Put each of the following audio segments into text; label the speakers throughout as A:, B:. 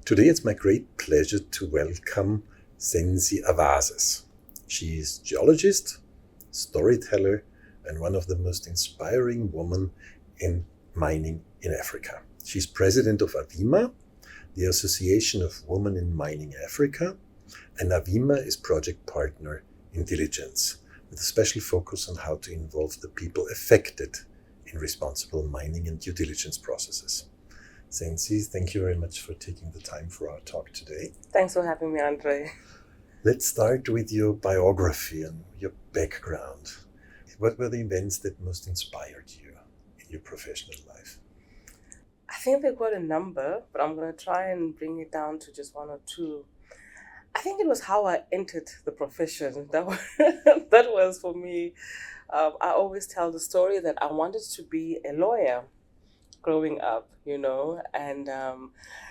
A: Today it's my great pleasure to welcome Zenzi Awases. She is geologist, storyteller, and one of the most inspiring women in mining in Africa. She's president of AVIMA, the Association of Women in Mining Africa, and AVIMA is project partner in Diligence, with a special focus on how to involve the people affected in responsible mining and due diligence processes. Zenzi, thank you very much for taking the time for our talk today.
B: Thanks for having me, Andre.
A: Let's start with your biography and your background. What were the events that most inspired you in your professional life?
B: I think they've got a number, but I'm going to try and bring it down to just one or two. I think it was how I entered the profession. That was for me. I always tell the story that I wanted to be a lawyer growing up, and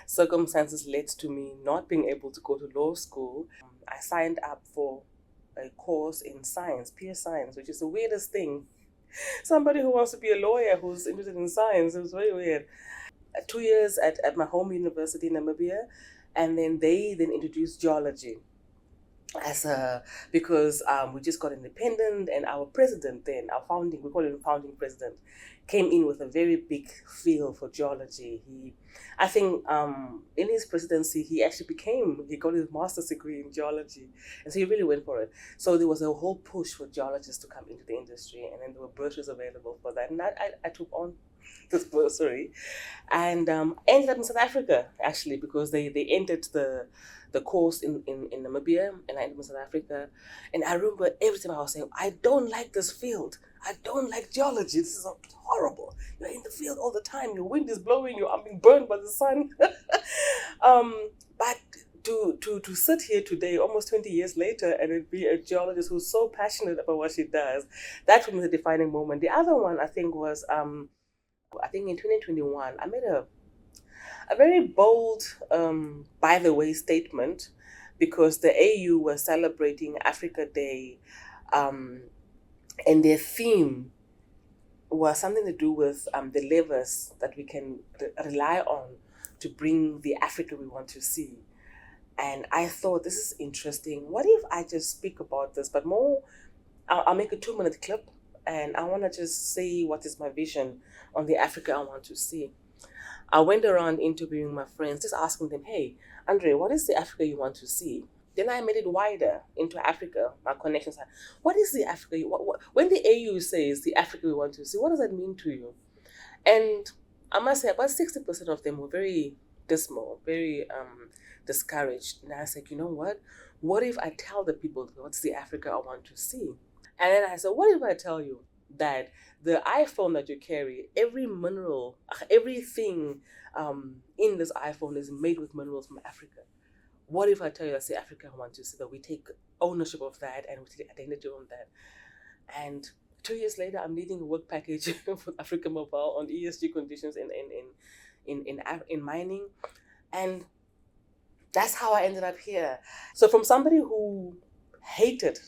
B: circumstances led to me not being able to go to law school. I signed up for a course in science, pure science, which is the weirdest thing. Somebody who wants to be a lawyer who's interested in science, it was very weird. 2 years at my home university in Namibia, and then they introduced geology because we just got independent, and our president then, we call him founding president, came in with a very big feel for geology. I think in his presidency, he got his master's degree in geology, and so he really went for it. So there was a whole push for geologists to come into the industry, and then there were bursaries available for that, and I took on this bursary, and ended up in South Africa actually, because they ended the course in Namibia, and I ended up in South Africa. And I remember every time I was saying, I don't like this field. I don't like geology. This is horrible. You're in the field all the time. Your wind is blowing. I'm being burned by the sun. But to sit here today, almost 20 years later, and be a geologist who's so passionate about what she does, that for me was a defining moment. The other one, I think, was I think in 2021, I made a very bold, by the way, statement, because the AU was celebrating Africa Day, and their theme was something to do with the levers that we can rely on to bring the Africa we want to see. And I thought, this is interesting. What if I just speak about this, but more, I'll make a 2-minute clip, and I want to just say what is my vision on the Africa I want to see. I went around interviewing my friends, just asking them, hey, Andre, what is the Africa you want to see? Then I made it wider into Africa. My connections are, what is the Africa? When the AU says the Africa we want to see, what does that mean to you? And I must say, about 60% of them were very dismal, very discouraged. And I said, you know what? What if I tell the people what's the Africa I want to see? And then I said, what if I tell you that the iPhone that you carry, every mineral, everything in this iPhone is made with minerals from Africa? What if I tell you that's the Africa I want to see, that we take ownership of that and we take identity on that? And 2 years later, I'm leading a work package for Africa Mobile on ESG conditions in mining. And that's how I ended up here. So from somebody who hated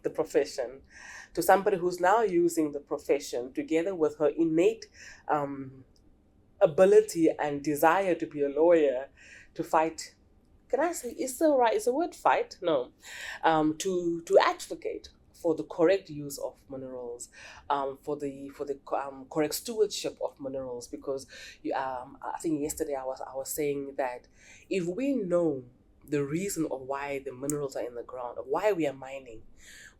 B: the profession to somebody who's now using the profession together with her innate ability and desire to be a lawyer, to fight. Can I say, is the word fight? No. To advocate for the correct use of minerals, for the correct stewardship of minerals, because I think yesterday I was saying that if we know the reason of why the minerals are in the ground, of why we are mining,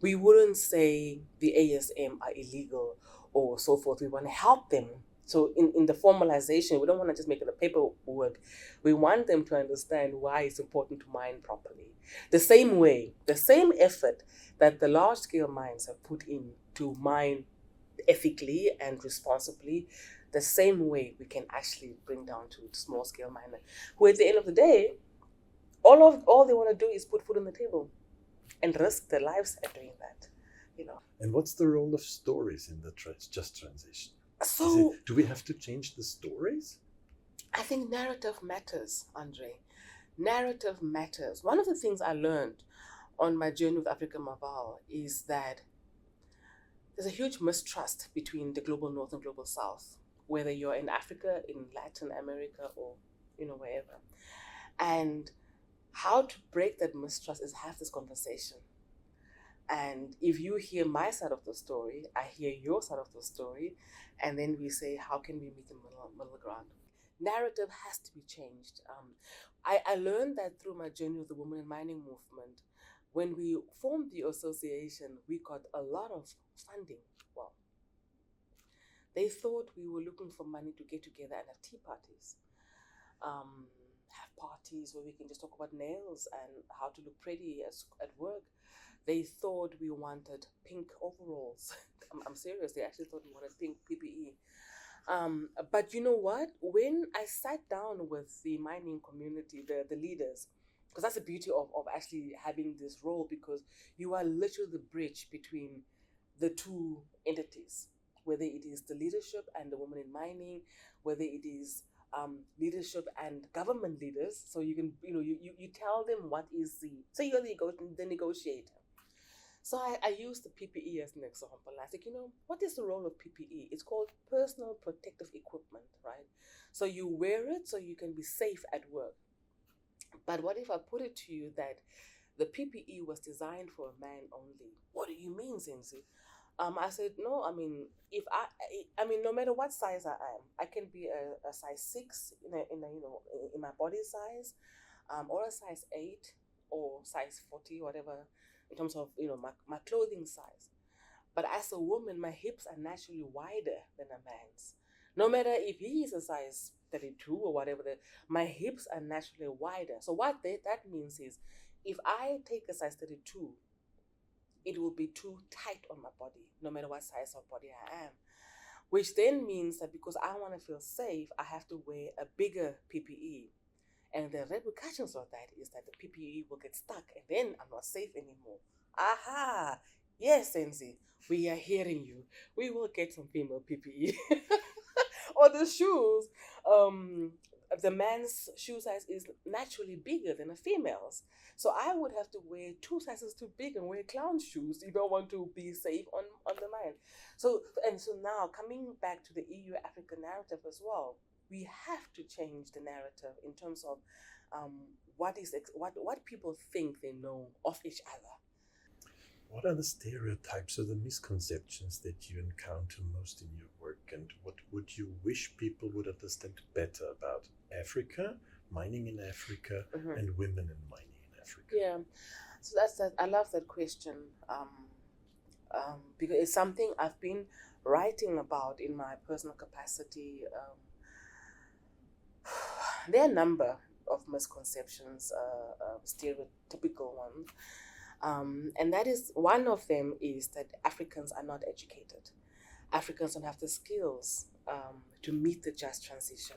B: we wouldn't say the ASM are illegal or so forth. We want to help them. So in the formalization, we don't want to just make it a paperwork. We want them to understand why it's important to mine properly. The same way, the same effort that the large-scale mines have put in to mine ethically and responsibly, the same way we can actually bring down to small-scale miner, who at the end of the day, all they want to do is put food on the table and risk their lives at doing that,
A: And what's the role of stories in the just transition?
B: So
A: do we have to change the stories?
B: I think narrative matters, Andre. Narrative matters. One of the things I learned on my journey with Africa Mobile is that there's a huge mistrust between the global north and global south, whether you're in Africa, in Latin America, or wherever. And how to break that mistrust is have this conversation. And if you hear my side of the story, I hear your side of the story, and then we say, how can we meet the middle ground? Narrative has to be changed. I learned that through my journey with the Women in Mining movement. When we formed the association, we got a lot of funding. Well, they thought we were looking for money to get together and have tea parties. Have parties where we can just talk about nails and how to look pretty at work. They thought we wanted pink overalls. I'm serious. They actually thought we wanted pink PPE. But you know what? When I sat down with the mining community, the leaders, because that's the beauty of actually having this role, because you are literally the bridge between the two entities, whether it is the leadership and the women in mining, whether it is leadership and government leaders. So you can, you tell them what is so you're the negotiator. So I use the PPE as an example. I think, what is the role of PPE? It's called personal protective equipment, right? So you wear it so you can be safe at work. But what if I put it to you that the PPE was designed for a man only? What do you mean, Zenzi? I said, no, no matter what size I am, I can be a size 6 in my body size, or a size 8 or size 40, whatever, in terms of, my clothing size. But as a woman, my hips are naturally wider than a man's. No matter if he is a size 32 or whatever, my hips are naturally wider. So what that means is, if I take a size 32, it will be too tight on my body, no matter what size of body I am. Which then means that because I want to feel safe, I have to wear a bigger PPE. And the repercussions of that is that the PPE will get stuck and then I'm not safe anymore. Aha! Yes, Zenzi, we are hearing you. We will get some female PPE. Or the shoes. The man's shoe size is naturally bigger than a female's. So I would have to wear 2 sizes too big and wear clown shoes if I want to be safe on the mine. So now coming back to the EU Africa narrative as well, we have to change the narrative in terms of what people think they know of each other.
A: What are the stereotypes or the misconceptions that you encounter most in your work, and what would you wish people would understand better about Africa, mining in Africa, and women in mining in Africa?
B: Yeah, so that's that. I love that question because it's something I've been writing about in my personal capacity. There are a number of misconceptions, stereotypical ones. And that is, one of them is that Africans are not educated. Africans don't have the skills to meet the just transition.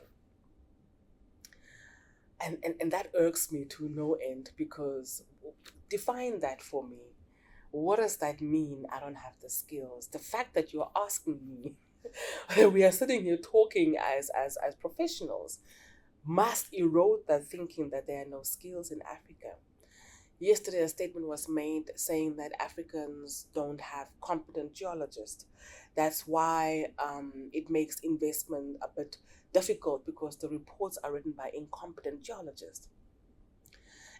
B: And that irks me to no end, because define that for me. What does that mean? I don't have the skills. The fact that you're asking me, we are sitting here talking as professionals, must erode that thinking that there are no skills in Africa. Yesterday, a statement was made saying that Africans don't have competent geologists. That's why it makes investment a bit difficult, because the reports are written by incompetent geologists.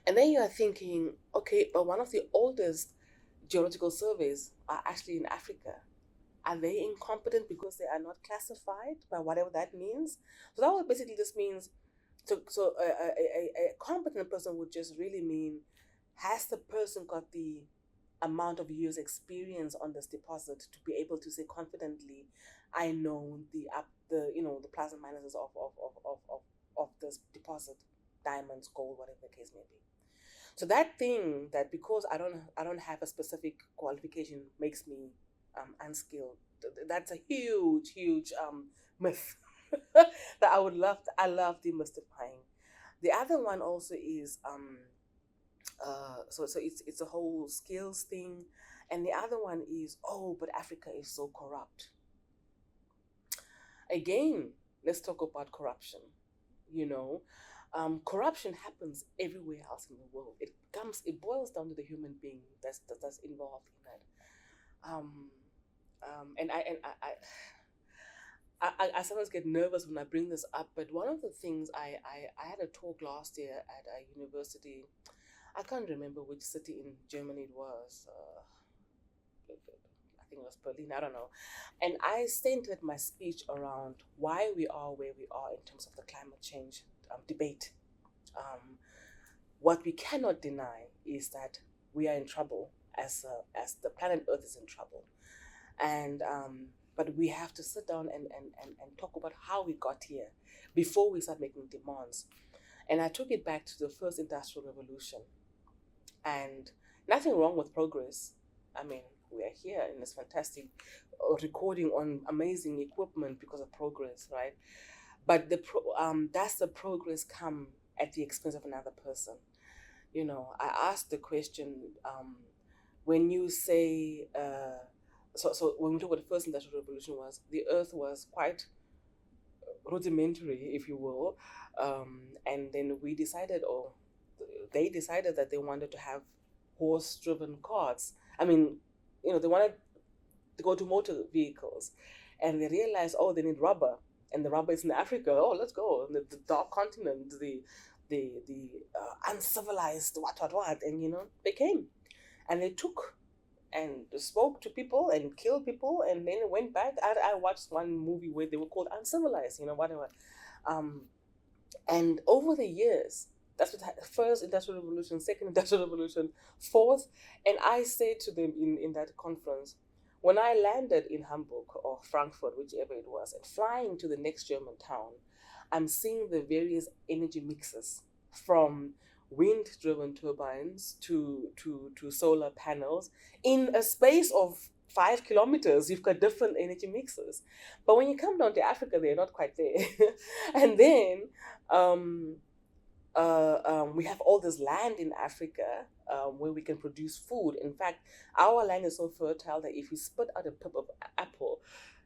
B: And then you are thinking, okay, but one of the oldest geological surveys are actually in Africa. Are they incompetent because they are not classified, by whatever that means? So that would basically just means, a competent person would just really mean, has the person got the amount of years experience on this deposit to be able to say confidently, I know the plus and minuses of this deposit, diamonds, gold, whatever the case may be. So that thing that because I don't have a specific qualification makes me unskilled. That's a huge myth that I love demystifying. The other one also is so it's a whole skills thing, and the other one is, oh, but Africa is so corrupt. Again, let's talk about corruption. Corruption happens everywhere else in the world. It boils down to the human being that's involved in that. And I sometimes get nervous when I bring this up, but one of the things I had a talk last year at a university. I can't remember which city in Germany it was. I think it was Berlin, I don't know. And I centered my speech around why we are where we are in terms of the climate change debate. Um, what we cannot deny is that we are in trouble as the planet Earth is in trouble. And but we have to sit down and talk about how we got here before we start making demands. And I took it back to the first industrial revolution. And nothing wrong with progress. I mean, we are here in this fantastic recording on amazing equipment because of progress, right? But does the progress come at the expense of another person? You know, I asked the question, when you say, so when we talk about the first industrial revolution, was the earth was quite rudimentary, if you will, and then we decided, or they decided that they wanted to have horse-driven carts. I mean, you know, they wanted to go to motor vehicles, and they realized, oh, they need rubber, and the rubber is in Africa. Oh, let's go. And the dark continent, the uncivilized what, and you know, they came, and they took and spoke to people and killed people, and then went back. I watched one movie where they were called uncivilized, you know, whatever. And over the years, that's what first industrial revolution, second industrial revolution, fourth. And I said to them in that conference, when I landed in Hamburg or Frankfurt, whichever it was, and flying to the next German town, I'm seeing the various energy mixes from wind-driven turbines to solar panels in a space of 5 kilometers. You've got different energy mixes, but when you come down to Africa, they're not quite there. And then we have all this land in Africa where we can produce food. In fact, our land is so fertile that if you split out a pip of apple,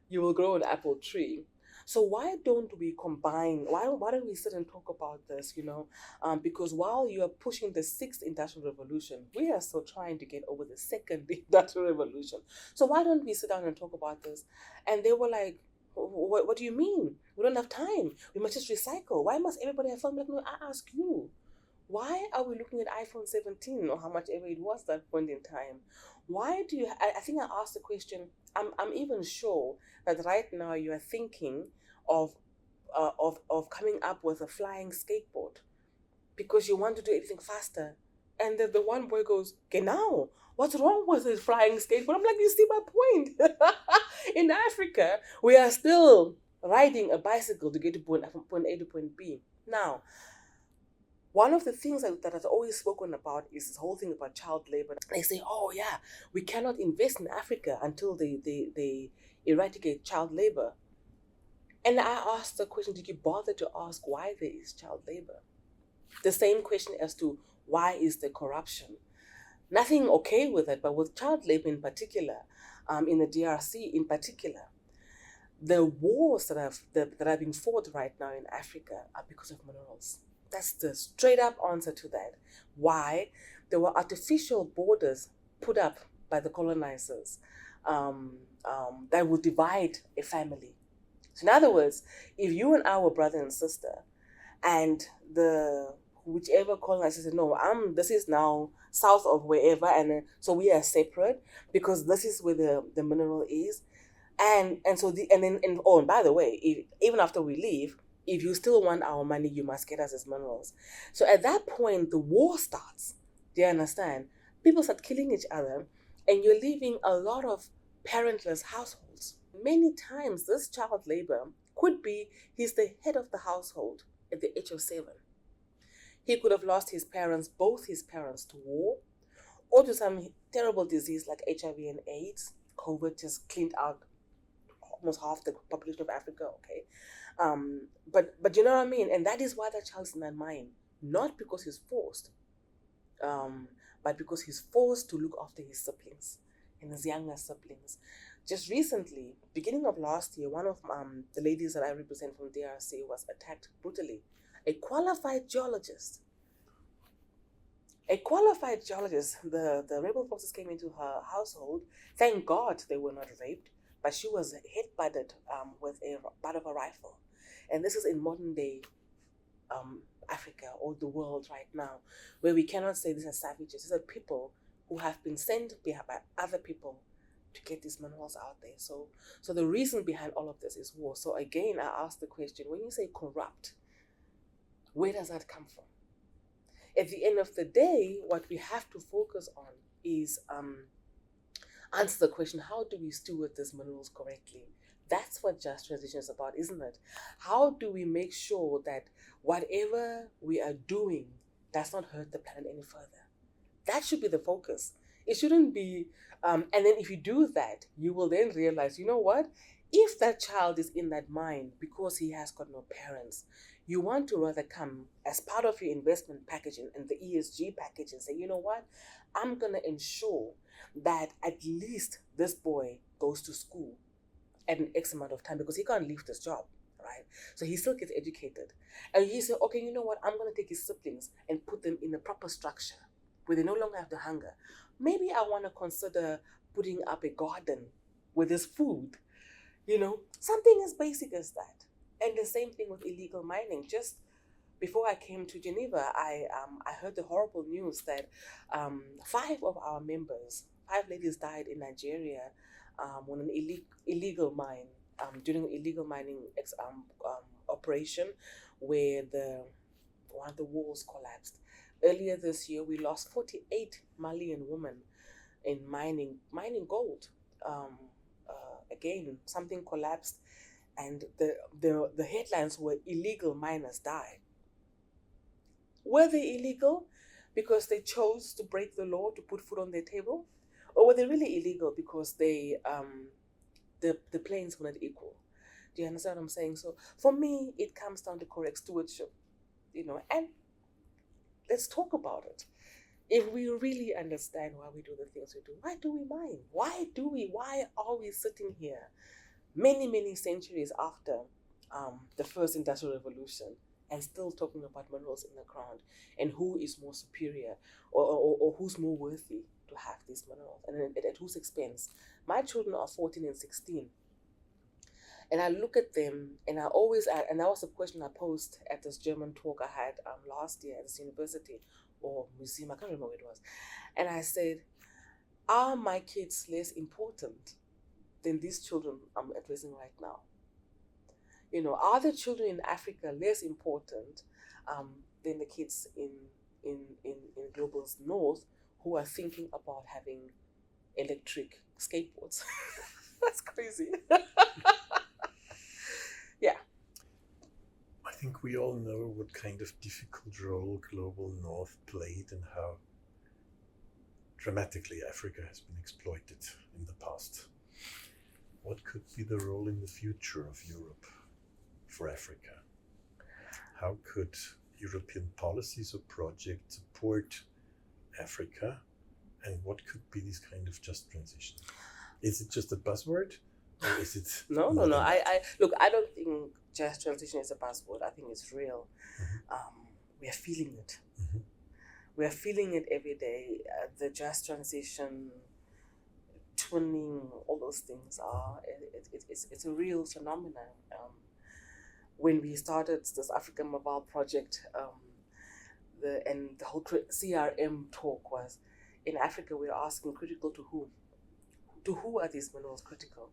B: you will grow an apple tree. So why don't we combine? Why don't we sit and talk about this? You know, because while you are pushing the sixth industrial revolution, we are still trying to get over the second industrial revolution. So why don't we sit down and talk about this? And they were like, what do you mean? We don't have time. We must just recycle. Why must everybody have fun? Like, no, I ask you. Why are we looking at iPhone 17 or how much ever it was that point in time? Why do you? I think I asked the question. I'm even sure that right now you are thinking of coming up with a flying skateboard because you want to do everything faster. And the one boy goes, genau, what's wrong with this flying skateboard? I'm like, you see my point. In Africa, we are still riding a bicycle to get to point A to point B. Now, one of the things that I've always spoken about is this whole thing about child labor. They say, oh yeah, we cannot invest in Africa until they eradicate child labor. And I asked the question, did you bother to ask why there is child labor? The same question as to why is there corruption? Nothing okay with it, but with child labor in particular, in the DRC in particular, the wars that are being fought right now in Africa are because of minerals. That's the straight up answer to that. Why? There were artificial borders put up by the colonizers that would divide a family. So in other words, if you and I were brother and sister, and whichever colonizer said, no, this is now south of wherever, and so we are separate because this is where the mineral is, and by the way, even after we leave, if you still want our money, you must get us as minerals. So at that point, the war starts. Do you understand? People start killing each other, and you're leaving a lot of parentless households. Many times, this child labor could be he's the head of the household at the age of 7. He could have lost both his parents to war, or to some terrible disease like HIV and AIDS. COVID just cleaned out almost half the population of Africa, okay? But you know what I mean? And that is why that child's in that mind. Not because he's forced, but because he's forced to look after his siblings and his younger siblings. Just recently, beginning of last year, one of the ladies that I represent from DRC was attacked brutally. A qualified geologist. The rebel forces came into her household. Thank God they were not raped. but she was head-butted with a butt of a rifle. And this is in modern day Africa or the world right now, where we cannot say these are savages. These are people who have been sent by other people to get these minerals out there. So the reason behind all of this is war. So again, I ask the question, when you say corrupt, where does that come from? At the end of the day, what we have to focus on is answer the question, how do we steward these minerals correctly? That's what just transition is about, isn't it? How do we make sure that whatever we are doing does not hurt the planet any further? That should be the focus. It shouldn't be, and then if you do that, you will then realize, you know what? If that child is in that mine because he has got no parents, you want to rather come as part of your investment package and the ESG package and say, you know what? I'm going to ensure that at least this boy goes to school at an X amount of time because he can't leave this job, right? So he still gets educated. And he said, okay, you know what? I'm going to take his siblings and put them in a proper structure where they no longer have to hunger. Maybe I want to consider putting up a garden with his food, something as basic as that. And the same thing with illegal mining. Just before I came to Geneva, I heard the horrible news that 5 of our members, 5 ladies died in Nigeria on an illegal mine, during an illegal mining operation where one of the walls collapsed. Earlier this year, we lost 48 Malian women in mining gold. Again, something collapsed, and the headlines were illegal miners died. Were they illegal because they chose to break the law to put food on their table? Or were they really illegal because the planes were not equal? Do you understand what I'm saying? So for me, it comes down to correct stewardship, and let's talk about it. If we really understand why we do the things we do, why do we mine? Why are we sitting here many, many centuries after the first industrial revolution and still talking about minerals in the ground and who is more superior or who's more worthy to have these minerals and at whose expense? My children are 14 and 16. And I look at them and and that was a question I posed at this German talk I had last year at this university or museum, I can't remember what it was. And I said, are my kids less important than these children I'm addressing right now? Are the children in Africa less important than the kids in Global's North who are thinking about having electric skateboards? That's crazy. Yeah.
A: I think we all know what kind of difficult role Global North played and how dramatically Africa has been exploited in the past. What could be the role in the future of Europe for Africa? How could European policies or projects support Africa? And what could be this kind of just transition? Is it just a buzzword? Or is it
B: No. I look, I don't think just transition is a buzzword. I think it's real. Mm-hmm. We are feeling it. Mm-hmm. We are feeling it every day. The just transition, twinning, all those things are. It's a real phenomenon. When we started this African Mobile project, the whole CRM talk was, in Africa we're asking critical to who? To who are these minerals critical?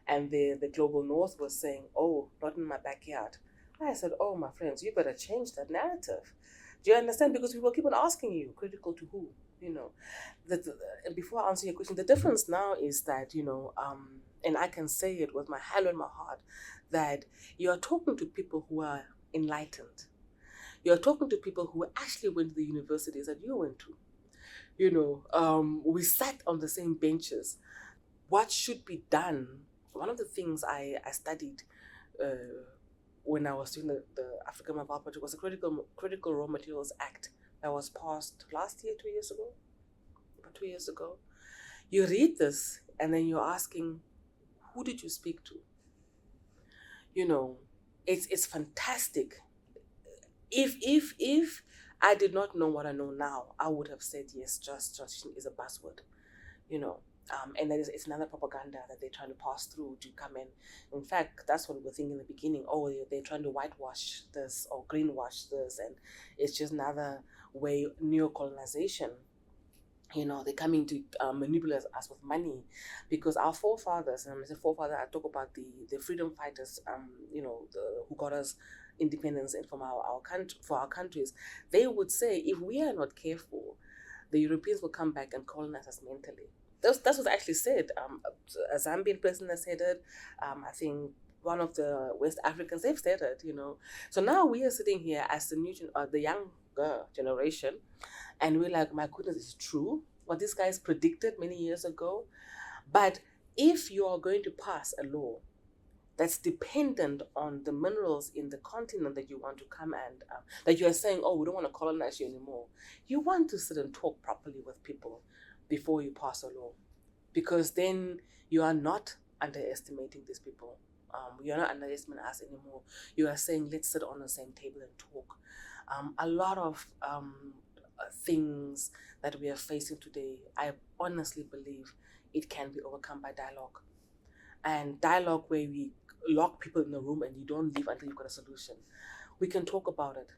B: And the Global North was saying, oh, not in my backyard. I said, oh, my friends, you better change that narrative. Do you understand? Because people keep on asking you, critical to who? And before I answer your question, the difference now is that, and I can say it with my hand on my heart, that you are talking to people who are enlightened. You're talking to people who actually went to the universities that you went to. We sat on the same benches. What should be done? One of the things I studied when I was doing the African Mobile Project was the Critical Raw Materials Act that was passed last year, 2 years ago, about 2 years ago. You read this and then you're asking, who did you speak to? It's fantastic. If I did not know what I know now, I would have said yes, just transition is a buzzword. And that is, it's another propaganda that they're trying to pass through to come in. In fact, that's what we were thinking in the beginning. Oh, they're trying to whitewash this or greenwash this, and it's just another way, neo-colonization. They're coming to manipulate us with money, because our forefathers, and when I say forefather, I talk about the freedom fighters, who got us independence and from our country, for our countries. They would say, if we are not careful, the Europeans will come back and colonize us mentally. That's what I actually said. A Zambian person has said it. I think one of the West Africans, they've said it. So now we are sitting here as the younger generation, and we're like, my goodness, it's true what these guys predicted many years ago. But if you are going to pass a law that's dependent on the minerals in the continent that you want to come and that you are saying, oh, we don't want to colonize you anymore, you want to sit and talk properly with people before you pass a law, because then you are not underestimating these people. You're not underestimating us anymore. You are saying, let's sit on the same table and talk. A lot of things that we are facing today, I honestly believe it can be overcome by dialogue. And dialogue where we lock people in the room and you don't leave until you've got a solution. We can talk about it.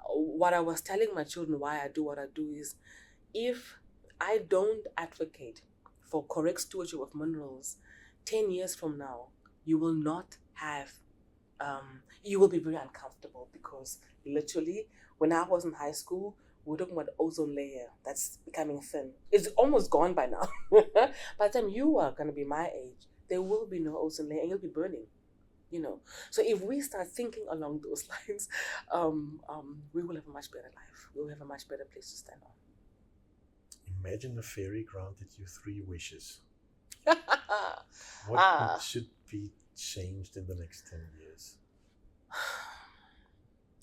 B: What I was telling my children, why I do what I do, is if I don't advocate for correct stewardship of minerals, 10 years from now, you will not have, you will be very uncomfortable, because literally, when I was in high school, we were talking about the ozone layer that's becoming thin. It's almost gone by now. By the time you are going to be my age, there will be no ozone layer and you'll be burning. So if we start thinking along those lines, we will have a much better life. We'll have a much better place to stand on.
A: Imagine a fairy granted you 3 wishes. What should be changed in the next 10 years?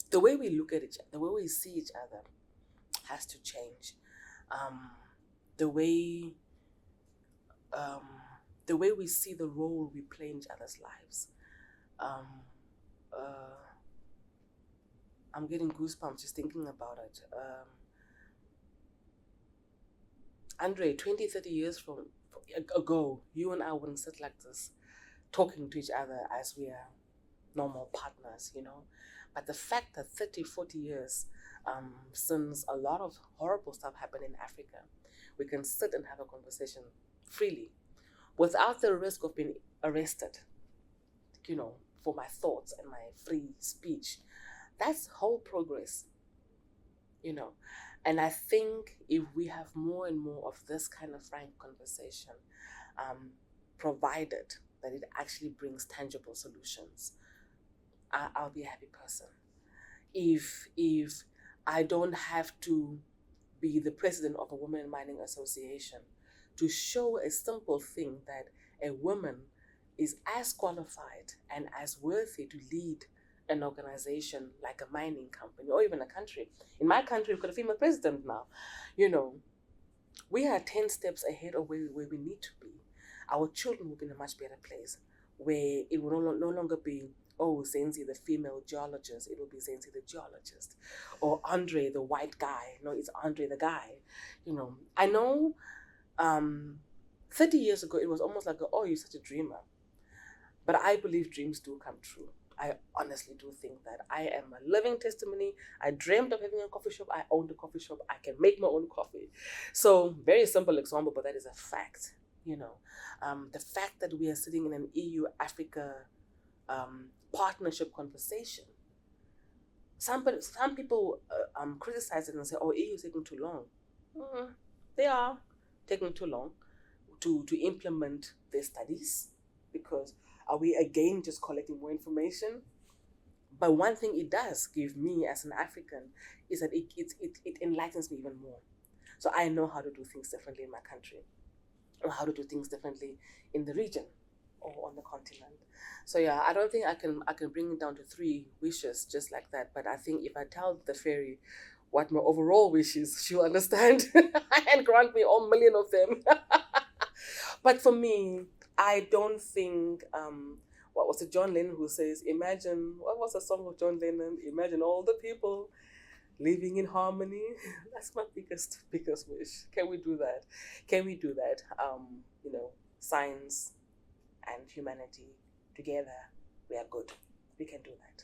B: The way we look at each other, the way we see each other has to change. The way we see the role we play in each other's lives. I'm getting goosebumps just thinking about it. Andre, 20, 30 years ago, you and I wouldn't sit like this, talking to each other as we are normal partners, But the fact that 30, 40 years since a lot of horrible stuff happened in Africa, we can sit and have a conversation freely without the risk of being arrested, for my thoughts and my free speech. That's whole progress, And I think if we have more and more of this kind of frank conversation, provided that it actually brings tangible solutions, I'll be a happy person. If I don't have to be the president of a women mining association to show a simple thing that a woman is as qualified and as worthy to lead an organization like a mining company or even a country. In my country, we've got a female president now. We are 10 steps ahead of where we need to be. Our children will be in a much better place, where it will no longer be, oh, Zenzi, the female geologist. It will be Zenzi, the geologist. Or Andre, the white guy. No, it's Andre, the guy. I know 30 years ago, it was almost like, oh, you're such a dreamer. But I believe dreams do come true. I honestly do think that. I am a living testimony. I dreamt of having a coffee shop. I owned a coffee shop. I can make my own coffee. So, very simple example, but that is a fact. The fact that we are sitting in an EU-Africa partnership conversation. Some people criticize it and say, oh, EU is taking too long. They are taking too long to implement their studies, because are we again just collecting more information? But one thing it does give me as an African is that it enlightens me even more. So I know how to do things differently in my country, or how to do things differently in the region or on the continent. So yeah, I don't think I can bring it down to 3 wishes just like that. But I think if I tell the fairy what my overall wish is, she'll understand and grant me all million of them. But for me, I don't think, what was it, John Lennon who says, imagine, what was the song of John Lennon? Imagine all the people living in harmony. That's my biggest wish. Can we do that? Can we do that? Science and humanity together, we are good. We can do that.